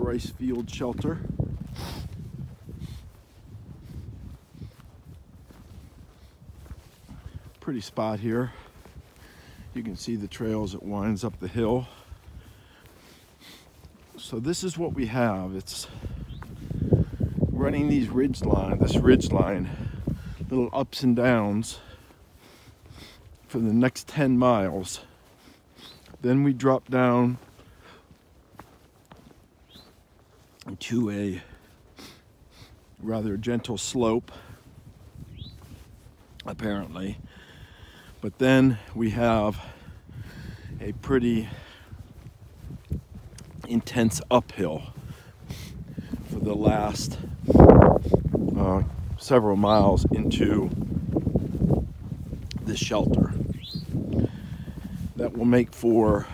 rice field shelter. Pretty spot here. You can see the trail as it winds up the hill. So this is what we have. It's running these ridge line, little ups and downs for the next 10 miles. Then we drop down to a rather gentle slope, apparently. But then we have a pretty intense uphill for the last several miles into the shelter. That will make for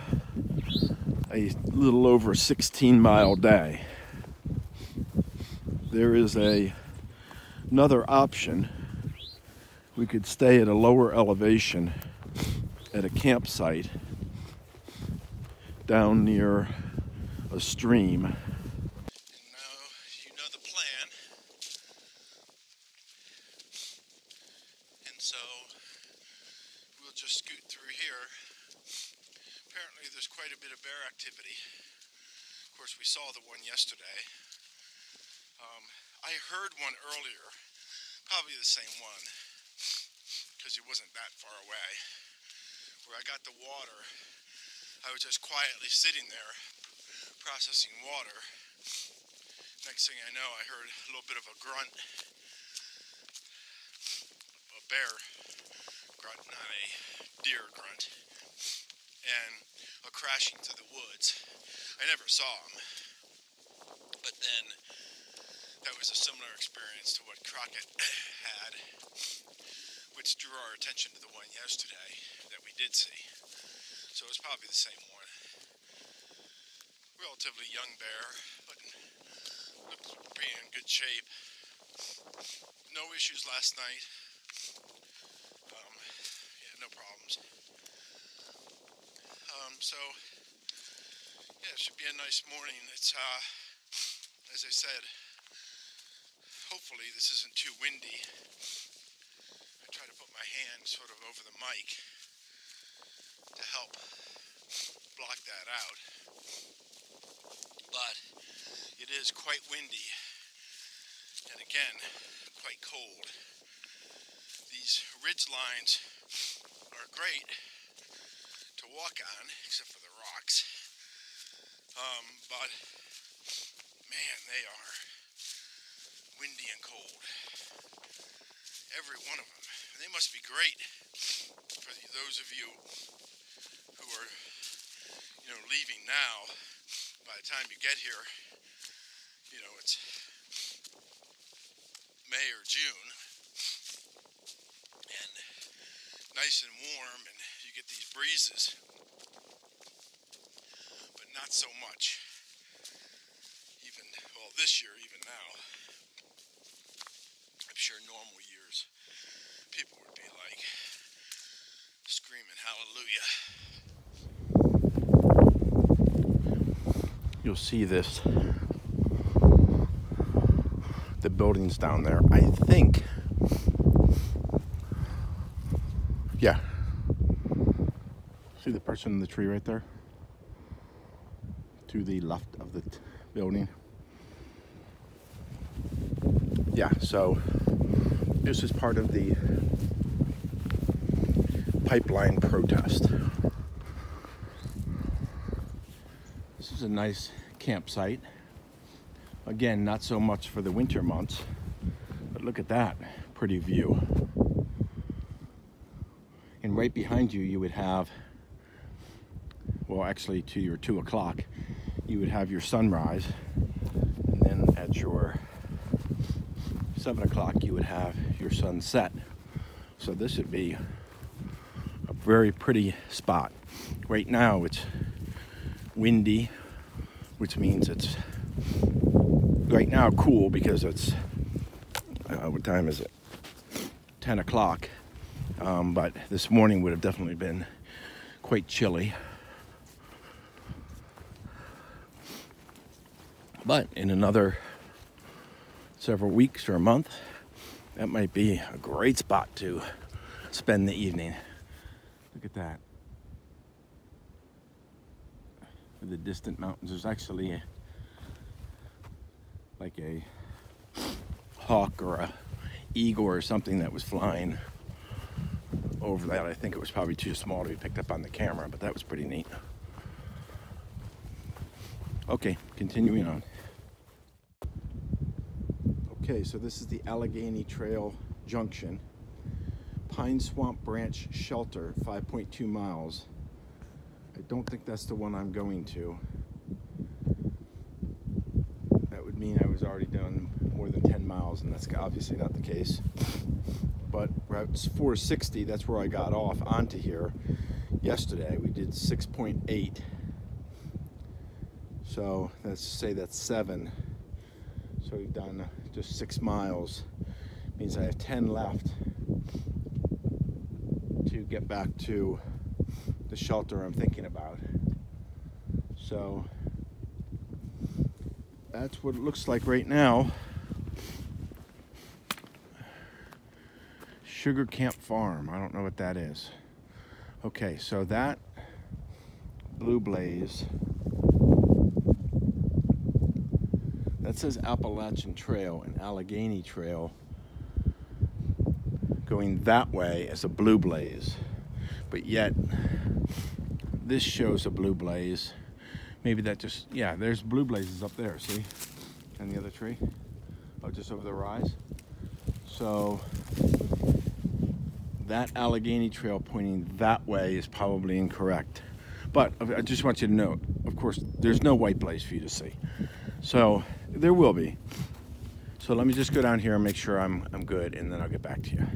a little over 16-mile day. There is another option. We could stay at a lower elevation at a campsite down near a stream. And now you know the plan. And so we'll just scoot through here. Apparently there's quite a bit of bear activity. Of course, we saw the one yesterday. I heard one earlier, probably the same one, because it wasn't that far away. Where I got the water, I was just quietly sitting there processing water. Next thing I know, I heard a little bit of a grunt, a bear grunt, not a deer grunt, and a crashing through the woods. I never saw him, but then that was a similar experience to what Crockett had, which drew our attention to the one yesterday that we did see. So it was probably the same one. Relatively young bear, but looked to be in good shape. No issues last night. Yeah, no problems. So yeah, it should be a nice morning. It's as I said, hopefully this isn't too windy. I try to put my hand sort of over the mic to help block that out. But it is quite windy, and again, quite cold. These ridge lines are great to walk on, except for the rocks. But man, they are windy and cold. Every one of them. And they must be great for those of you who are, leaving now. By the time you get here, it's May or June, and nice and warm, and you get these breezes, but not so much. This year, even now, I'm sure normal years, people would be like screaming hallelujah. You'll see this, the buildings down there, I think, yeah, see the person in the tree right there, to the left of the building. Yeah, so this is part of the pipeline protest. This is a nice campsite. Again, not so much for the winter months, but look at that pretty view. And right behind you, you would have, well, actually to your 2 o'clock, you would have your sunrise. And then at your 7 o'clock, you would have your sunset. So this would be a very pretty spot. Right now, it's windy, which means it's right now cool because it's, what time is it? 10 o'clock. But this morning would have definitely been quite chilly. But in another several weeks or a month, that might be a great spot to spend the evening. Look at that. The distant mountains. There's actually like a hawk or a eagle or something that was flying over that. I think it was probably too small to be picked up on the camera, but that was pretty neat. Okay, continuing on. Okay, so this is the Allegheny Trail Junction. Pine Swamp Branch Shelter, 5.2 miles. I don't think that's the one I'm going to. That would mean I was already done more than 10 miles, and that's obviously not the case. But Route 460, that's where I got off onto here yesterday. We did 6.8. So let's say that's 7. So we've done just 6 miles. Means I have 10 left to get back to the shelter I'm thinking about. So that's what it looks like right now. Sugar Camp Farm. I don't know what that is. Okay, so that blue blaze, that says Appalachian Trail and Allegheny Trail. Going that way is a blue blaze, but yet this shows a blue blaze. Maybe that just, yeah, there's blue blazes up there, see? And the other tree? Oh, just over the rise. So that Allegheny Trail pointing that way is probably incorrect. But I just want you to know, of course, there's no white blaze for you to see. So there will be. So let me just go down here and make sure I'm good, and then I'll get back to you.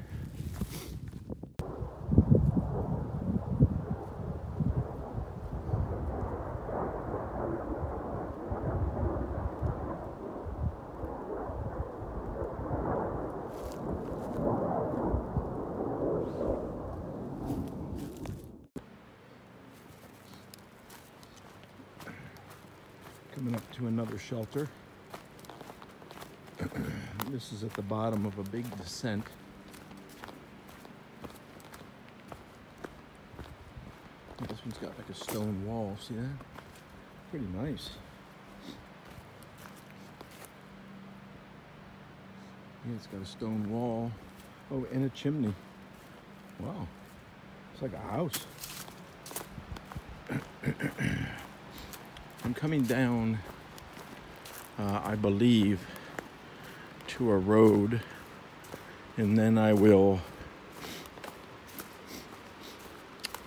Coming up to another shelter. This is at the bottom of a big descent. This one's got like a stone wall, see that? Pretty nice. Yeah, it's got a stone wall. Oh, and a chimney. Wow, it's like a house. I'm coming down, I believe, to a road, and then I will,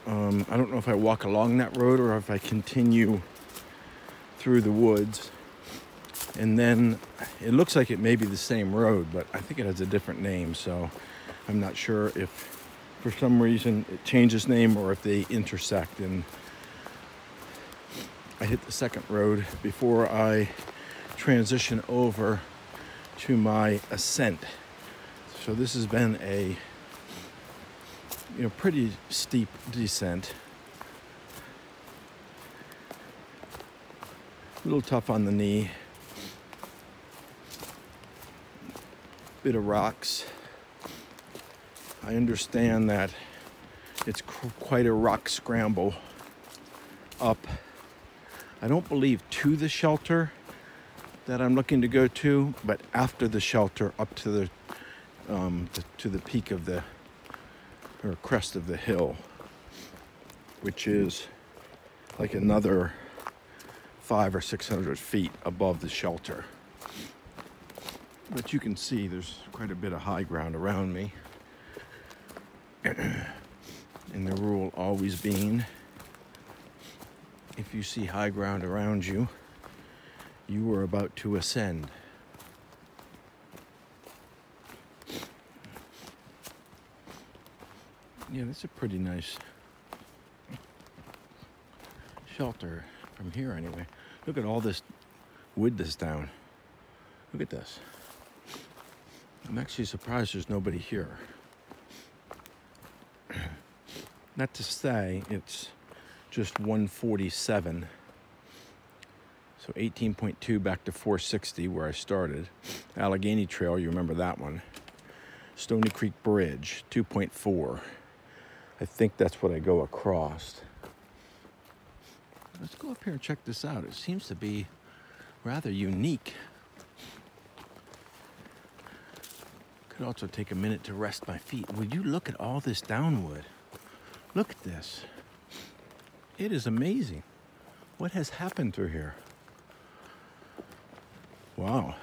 I don't know if I walk along that road or if I continue through the woods. And then it looks like it may be the same road, but I think it has a different name, so I'm not sure if for some reason it changes name or if they intersect. And I hit the second road before I transition over to my ascent. So this has been a pretty steep descent. A little tough on the knee. Bit of rocks. I understand that it's quite a rock scramble up. I don't believe to the shelter that I'm looking to go to, but after the shelter up to the peak of the, or crest of the hill, which is like another 500 or 600 feet above the shelter. But you can see there's quite a bit of high ground around me. And the rule always being, if you see high ground around you, you are about to ascend. Yeah, that's a pretty nice shelter from here anyway. Look at all this wood that's down. Look at this. I'm actually surprised there's nobody here. Not to say it's just 1:47. So 18.2 back to 460 where I started. Allegheny Trail, you remember that one. Stony Creek Bridge, 2.4. I think that's what I go across. Let's go up here and check this out. It seems to be rather unique. Could also take a minute to rest my feet. Would you look at all this downwood? Look at this. It is amazing. What has happened through here? Wow.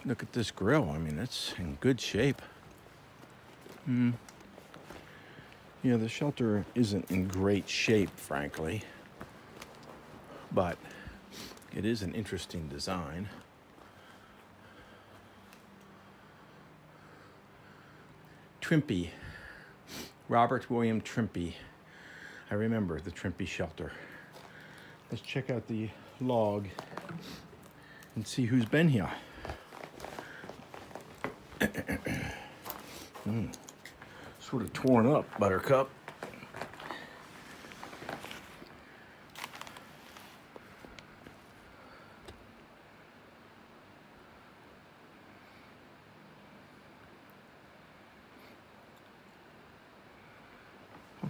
Look at this grill. I mean, it's in good shape. Yeah, the shelter isn't in great shape, frankly. But it is an interesting design. Trimpe. Robert William Trimpe. I remember the Trimpe shelter. Let's check out the log and see who's been here. Sort of torn up, Buttercup.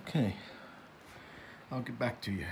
Okay, I'll get back to you.